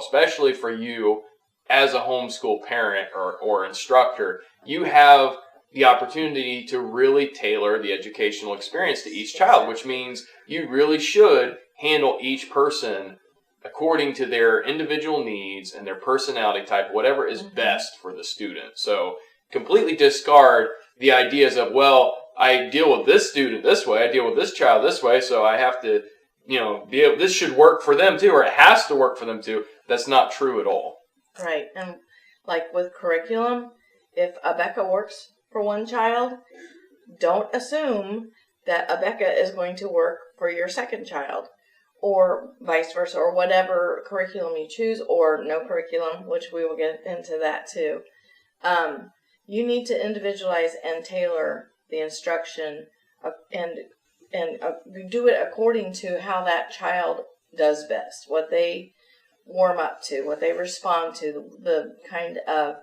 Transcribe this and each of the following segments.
especially for you as a homeschool parent or instructor. You have the opportunity to really tailor the educational experience to each child, which means you really should handle each person according to their individual needs and their personality type, whatever is best for the student. So completely discard the ideas of, well, I deal with this student this way, I deal with this child this way, so I have to, this should work for them too, or it has to work for them too. That's not true at all. Right. And like with curriculum, if Abeka works for one child, don't assume that Abeka is going to work for your second child, or vice versa, or whatever curriculum you choose, or no curriculum, which we will get into that too. You need to individualize and tailor the instruction and do it according to how that child does best, what they warm up to, what they respond to, the kind of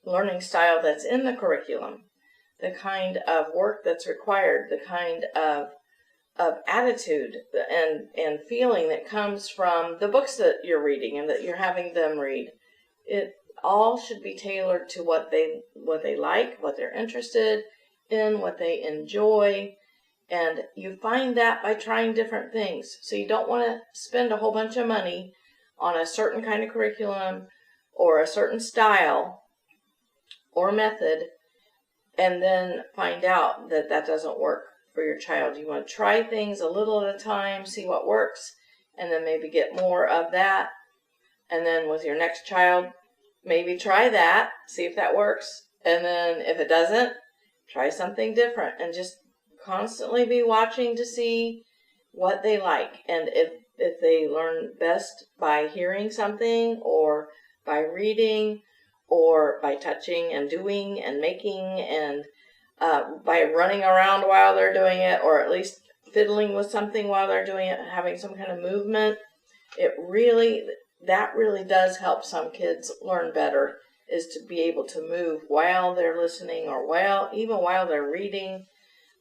learning style that's in the curriculum, the kind of work that's required, the kind of attitude and feeling that comes from the books that you're reading and that you're having them read. It all should be tailored to what they like, what they're interested in, what they enjoy. And you find that by trying different things. So you don't want to spend a whole bunch of money on a certain kind of curriculum or a certain style or method and then find out that that doesn't work for your child. You want to try things a little at a time, see what works, and then maybe get more of that. And then with your next child, maybe try that, see if that works. And then if it doesn't, try something different and just constantly be watching to see what they like. And if they learn best by hearing something or by reading or by touching and doing and making and by running around while they're doing it, or at least fiddling with something while they're doing it, having some kind of movement, that really does help some kids learn better, is to be able to move while they're listening or even while they're reading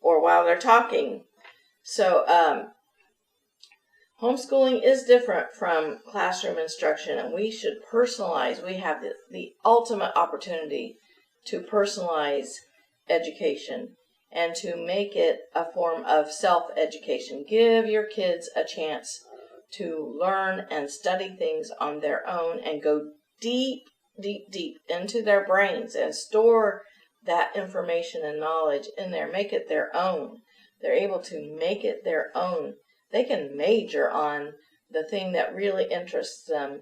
or while they're talking. So homeschooling is different from classroom instruction, and we should personalize. We have the ultimate opportunity to personalize education and to make it a form of self-education. Give your kids a chance to learn and study things on their own and go deep, deep, deep into their brains and store that information and knowledge in there. Make it their own. They're able to make it their own. They can major on the thing that really interests them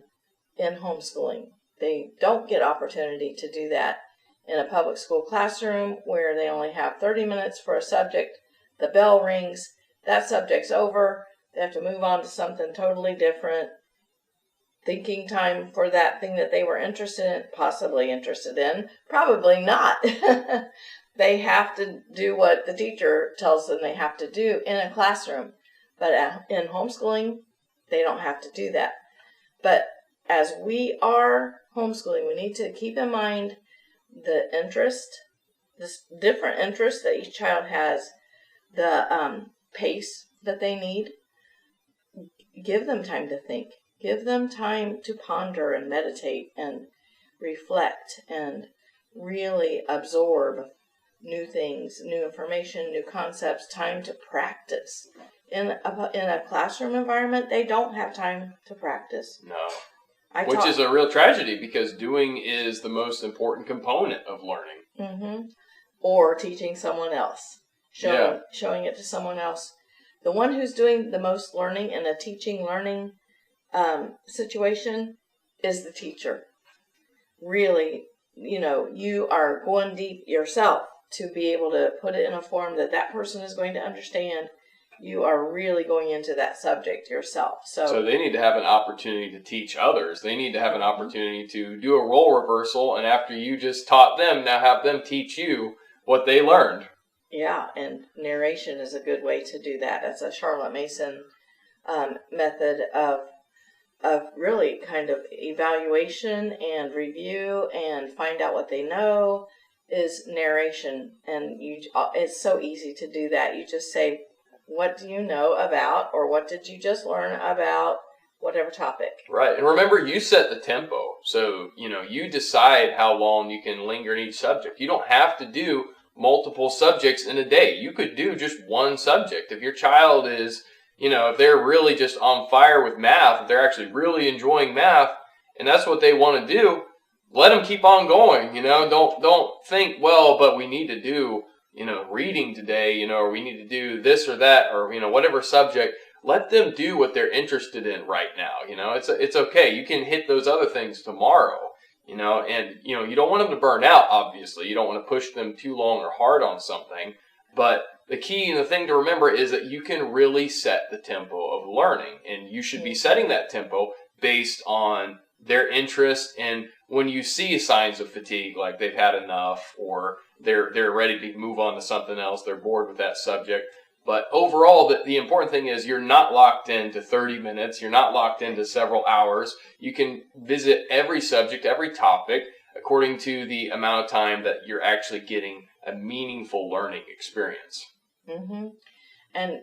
in homeschooling. They don't get opportunity to do that in a public school classroom where they only have 30 minutes for a subject. The bell rings, that subject's over. They have to move on to something totally different. Thinking time for that thing that they were possibly interested in, probably not. They have to do what the teacher tells them they have to do in a classroom. But in homeschooling, they don't have to do that. But as we are homeschooling, we need to keep in mind the interest, this different interest that each child has, the pace that they need. Give them time to think. Give them time to ponder and meditate and reflect and really absorb new things, new information, new concepts, time to practice. In a classroom environment, they don't have time to practice. No. Which is a real tragedy, because doing is the most important component of learning. Mm-hmm. Or teaching someone else. Showing it to someone else. The one who's doing the most learning in a teaching-learning situation is the teacher. Really, you are going deep yourself to be able to put it in a form that person is going to understand. You are really going into that subject yourself. So they need to have an opportunity to teach others. They need to have an opportunity to do a role reversal, and after you just taught them, now have them teach you what they learned. Yeah, and narration is a good way to do that. That's a Charlotte Mason method of really kind of evaluation and review and find out what they know is narration. And it's so easy to do that. You just say, what do you know about, or what did you just learn about whatever topic. Right. And remember, you set the tempo. So, you decide how long you can linger in each subject. You don't have to do multiple subjects in a day. You could do just one subject. If your child is, if they're really just on fire with math, if they're actually really enjoying math, and that's what they want to do, let them keep on going. Don't think, well, but we need to do, reading today, or we need to do this or that, or, whatever subject. Let them do what they're interested in right now. It's okay. You can hit those other things tomorrow, and, you don't want them to burn out, obviously. You don't want to push them too long or hard on something. But the key and the thing to remember is that you can really set the tempo of learning, and you should be setting that tempo based on their interest. And when you see signs of fatigue, like they've had enough, or they're ready to move on to something else, they're bored with that subject. But overall, the important thing is you're not locked into 30 minutes. You're not locked into several hours. You can visit every subject, every topic, according to the amount of time that you're actually getting a meaningful learning experience. Mm-hmm. And